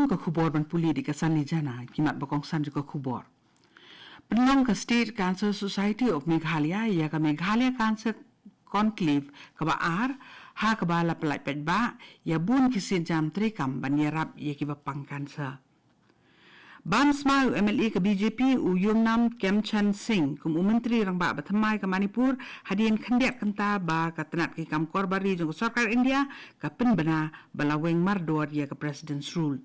Penlong ka khubor ban puli di kasan ni jana kimat bakongsan juga khubor. Penlong ka State Cancer Society of Meghalaya ya ka Meghalaya Cancer Conclave ka baar ha ka bala pelai pedba ya bun kisin jam trikam ban yarap ya ki bapang cancer. Ban Smile MLA ke BJP u Yumnam Kemchan Singh kum Menteri rang ba bathamai ke Manipur hadian khendiat kenta ba ka tenat ki kam korbari jong sarkar India ka penbena balaweng mardor ya ke President's Rule.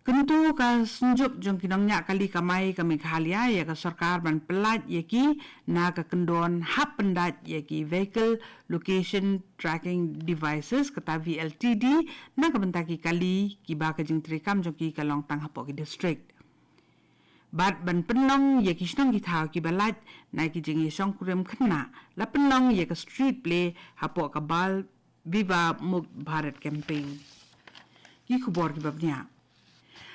Kentu ka sunjuk jong kinongnya kali kamai ka Meghalaya ya ka sarkar ban pelat ya ki na ka kendon hap pendat ya ki Vehicle Location Tracking Devices kata VLTD na ka bentaki kali ki ba ka jing trikam jong ki ka Longtang hapok ki district. Bat ban penong ya ki snong ki thau ki balat na ki jing song kurem khna la penong ya ka street play hapok ka bal Viva Mukt Bharat campaign. Ki khubor ki babnya.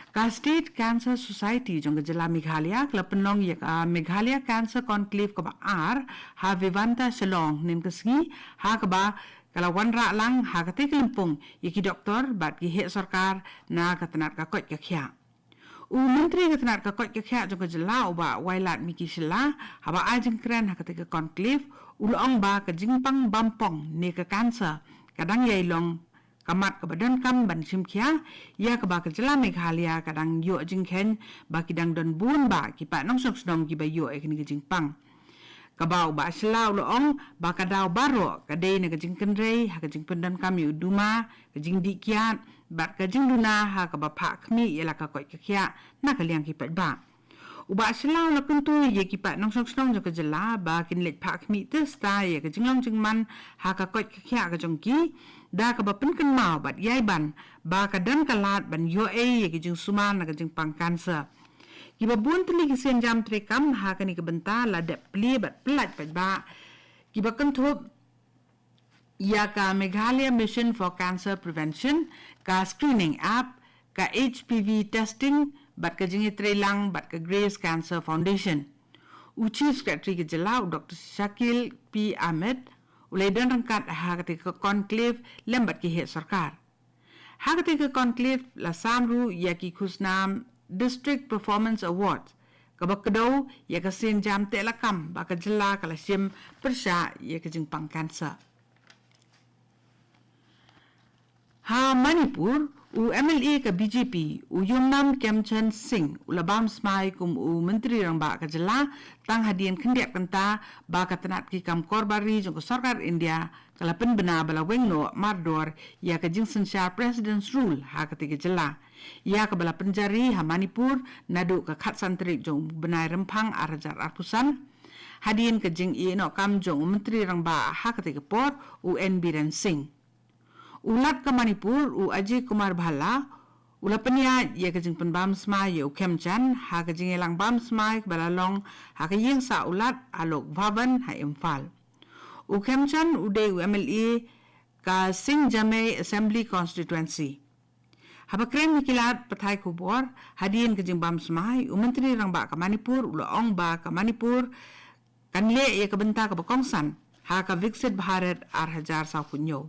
Ka State Cancer Society jong jela Meghalaya kla penong ya ka Meghalaya Cancer Conclave ka baar ha Vivanta Shalong nim kasgi ha ka ba kala wanra lang ha ka te kalimpong ya ki doktor bat ki he sarkar na ka tenat ka kot ka khya. Menteri ka tenat ka kot ka khya jong jela ba wailat miki shila ha ba ajing kren ha ka te ka conclave ulong ba ka jingpang bampong ne ka cancer kadang yai long kamat ke badan kam ban simkia ya ke ba ke jela Meghalaya kadang yo jingken ba kidang don bun ba ki pa nong sok snong ki ba yo e kini ke jingpang ka ba ba selau loong ba ka daw baro ka dei ne ke jingken rei ha ke jing pendan kam yu duma ke jing dikiat bat ka jing duna ha ka ba pha khmi ya la ka koi ka khya na ka liang ki pat ba uba selau la kuntu ye ki pa nong sok snong jo ke jela ba kin let pha khmi te sta ye ke jinglong jingman ha ka koi ka khya ka jong ki da ka ba pen kan mau bat yai ban ba ka dan kalat ban yo e ye ki jing suman na ka jing pang cancer ki ba bun tli ki sen jam trekam ha ka ni ka benta la de pli bat plat pat ba ki ba kan thup ya ka Meghalaya Mission for Cancer Prevention ka screening app ka HPV testing bat ka jing trelang bat ka Grace Cancer Foundation Chief Secretary ke jela Dr. Shakil P. Ahmed ulai dan rangkat ha ketika conclave lembat ki he sarkar. Ha ketika conclave la samru ya ki khusnam District Performance Award. Kabak kedau ya ka sin jam te lakam ba ka jela kala sim persya ya ka jingpang cancer. Ha Manipur u MLA ka BJP u Yumnam Kemchan Singh ulabam smai kum u menteri rang ba ka jela tang hadian khendiap kenta ba ka tenat ki kam korbari jong sarkar India kala penbena bala wengno mardor ya ka jing sensya President's Rule ha ka tiga jela ya ka bala penjari ha Manipur nadu ka khat santri jong benai rempang arajar arpusan hadian ka jing i no kam jong menteri rang ba ha ka tiga por u N Biren Singh ulat ke Manipur u Ajay Kumar Bhala ula peniat ya ke jing penbam smai ya u Kemchan ha ke jing elang bam smai balalong ha ke yeng sa ulat Alok Bhavan ha Imphal u Kemchan u de u MLA ka Singh Jamei Assembly Constituency ha bakren mikilat pathai khubor hadian ke jing bam smai u menteri rang ba ka Manipur ula ong ba ka Manipur kanle ya ke benta ka bakongsan ha ka Viksit Bharat ar sa kunyo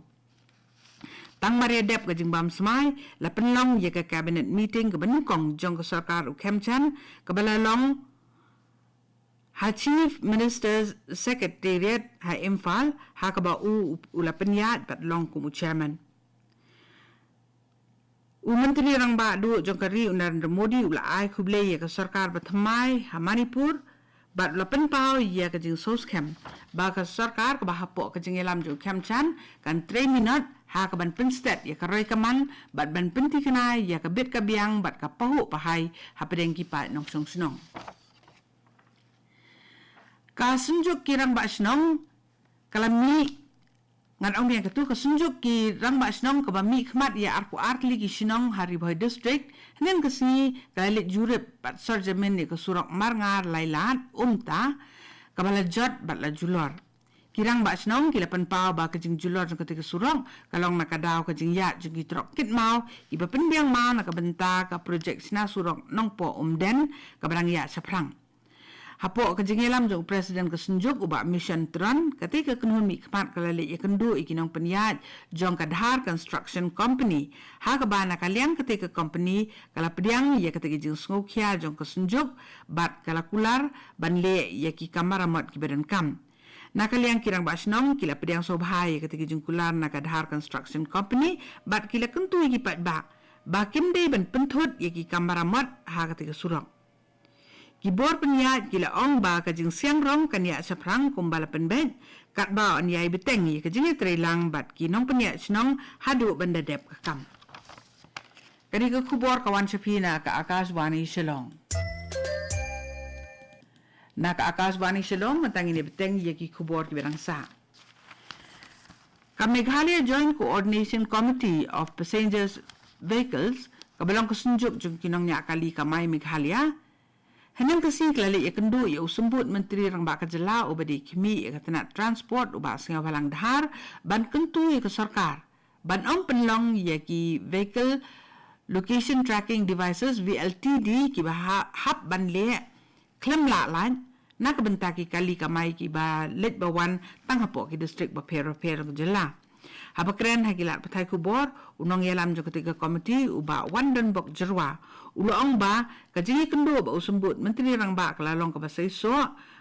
Tang Maria Dep ke jingbam smai la penlong ye ke cabinet meeting ke benukong jong ke sarkar u Kemchan ke balalong ha chief minister's secretariat ha Imphal ha ke ba u la penyat bat long ku chairman u menteri rang ba du jong kari Narendra Modi u la ai khuble ye ke sarkar bathamai ha Manipur bat la penpau ye ke jing soskem ba ke sarkar ke ba hapok ke jing elam ju Kemchan kan 3 minit ha ka ban penstet ya ka roi kaman bat ban penti kana ya ka bet ka biang bat ka pahu pahai ha pedeng ki pa nong song snong ka sunjuk kirang ba snong kalami ngan ong yang ketu ka sunjuk ki rang ba snong ka ba mi khmat ya arku arkli ki snong hari boy district nen ka si ka lit jurep bat sarjamen ni ka surak marngar lailat umta ka bala jot bat la julor kirang ba snong kilapan pau ba kajing julor jong ketika surong kalong nakadaw kajing ya jong gitrok kit mau iba penbiang mau nakabenta ka project sina surong nong po umden ka barang ya saprang Hapo kejengelam jong presiden kesenjuk ubah mission tron ketika kenun mi kemat kelalik ya kendu ikinong peniat jong kadhar construction company ha kabana kaliang ketika company kala pediang ya ketika jeng sngokya jong kesenjuk bat kala kular banle ya ki kamaramat ki badan kam nakaliang kirang basnong kila pediang sobhai ketika jeng kular na kadhar construction company bat kila kentu ki pat ba kim dei ban penthut ya ki kamaramat ha ketika surang Kibor peniat gila ong ba kajing siang rong kaniak saprang kumbala penbet kat ba on yai beteng ye kajing trelang bat kinong peniat senong hadu benda dep kakam. Kani ke kubor kawan sepina ka Akashvani Shillong. Na ka Akashvani Shillong matang ini beteng ye ki kubor ki berang sa. Ka Meghalaya Joint Coordination Committee of Passengers Vehicles kabalong kesunjuk jung kinong nya kali kamai Meghalaya Henang kasi kelalik ya kendu ya usembut Menteri Rang Bak Kejela ubadi kimi ya katana transport ubah singa balang dahar ban kentu ya ke sarkar. Ban om penlong ya ki vehicle location tracking devices VLTD ki bah hap ban le klem la lan na ka bentaki kali kamai ki ba let bawan tang hapo ki district ba pero Kejela. Haba keren hagilat patai kubor unong yalam jo ketika komiti uba wandan bok jerwa uloong ba kajingi kendo ba usembut Menteri Rang Bak kelalong ke basai so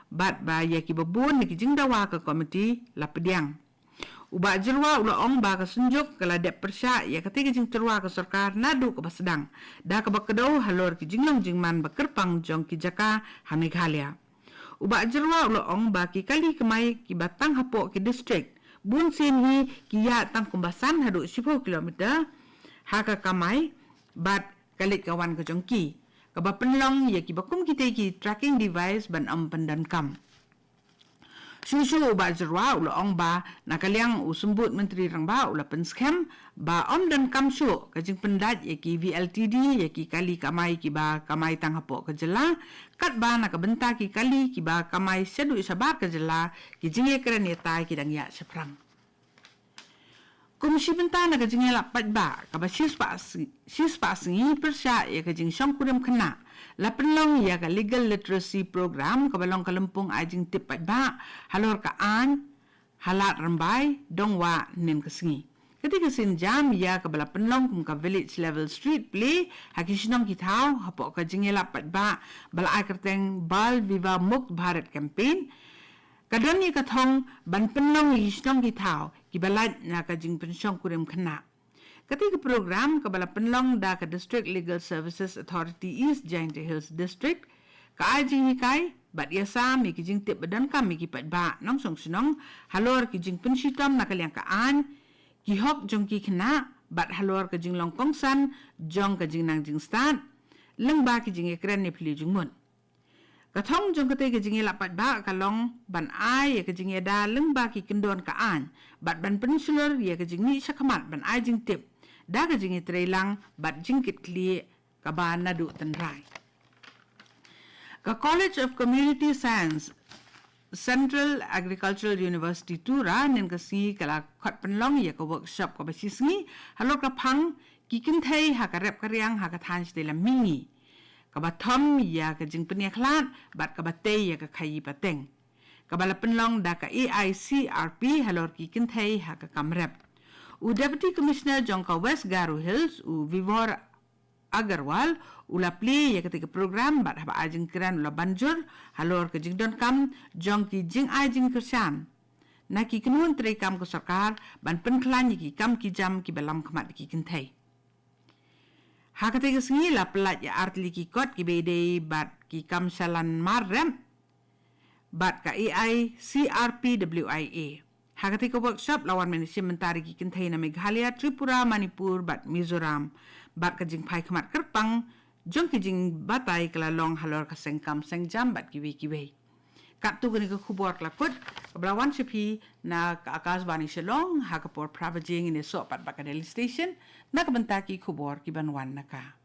bat ba yaki babun niki jingdawa ke komiti lapediang uba jerwa uloong ba kesunjuk keladep persya ya ketika jing terwa ke sarkar nadu ke basedang dah ke bakedau halor ki jinglong jingman bakerpang jong ki jaka ha Meghalaya uba jerwa uloong ba ki kali kemai ki batang hapo ki district Bun sinhi kiya tang kumbasan hadu 10 kilometer haka kamai bat kalit kawan ke jongki kaba penlong ya ki bakum kita ki tracking device ban am pendan kam Susu ba jerwa ulo ong ba nakaliang usembut Menteri Rang Ba ula penskem ba om dan kam su kajing pendat ya ki VLTD ya ki kali kamai ki ba kamai tang hapo Kejela kat ba nakabenta ki kali ki ba kamai sedu isabar Kejela ki jinge keren ya tai ki dang ya seprang Komisi benta na kajing lapat ba kaba sispa singi persya ya kajing syong kudem kena lapenlong ya ka legal literacy program kabalong kalempung ajing tipat ba halor ka an halat rambai dongwa nen kesingi ketika sinjam ya kabala penlong kum ka village level street play hakisinong kitau hapo kajing lapat ba balai kerteng bal viva mukt bharat campaign kadon ni kathong ban penlong hisnong kitau kibalat na kajing pensyong kurem kena ketika program kabala penlong da ka District Legal Services Authority East Jaintia Hills District ka ajing hikai bat yasa mi kijing tip badan kam mi kipat ba nong song sinong halor kijing pensitam na kaliang kaan kihok jong ki kena bat halor kajing longkongsan jong kajing nang jing stat leng ba kijing ekran ni pili jung mun Kathong jong kate kajing lapat ba kalong ban ai ya kajing da leng ba ki kendon kaan bat ban peninsular ya kajing ni sakamat ban ai jing tip da kajing trelang bat jingkit kli kaba nadu tenrai ka College of Community Science Central Agricultural University Tura nen kasi kala khat penlong ya ka workshop ka basisngi halor ka phang kikin thai ha ka rep karyang ha ka than stela mingi kaba thom ya ka jing penia khlat bat ka batei ya ka khai pateng kabala penlong da ka AICRP halor kikin thai ha ka kamrep u Deputy Commissioner jongka West Garo Hills u Vivor Agarwal ula pli ya ketika program bat haba ajing kiran ula banjur halor ke jing don kam jong ki jing ajing kersan na ki kenun tri kam ko sarkar ban penklan ki kam ki jam ki balam khamat ki kinthai ha ketika singi la pelat ya artli ki kot ki bede bat ki kam salan marrem bat ka AI CRPWIA ha ketika workshop lawan manusia mentari ki kinthai na Meghalaya Tripura Manipur bat Mizoram bat kajing pai khamat kerpang jong kijing batai kelalong halor kasengkam sengjam bat kiwi kap tu gani ke khubor klaput kebelawan sepi na ka Akashvani Shillong ha kapor pravajing ini so pat Bakadeli station na kabentaki khubor ki banwan naka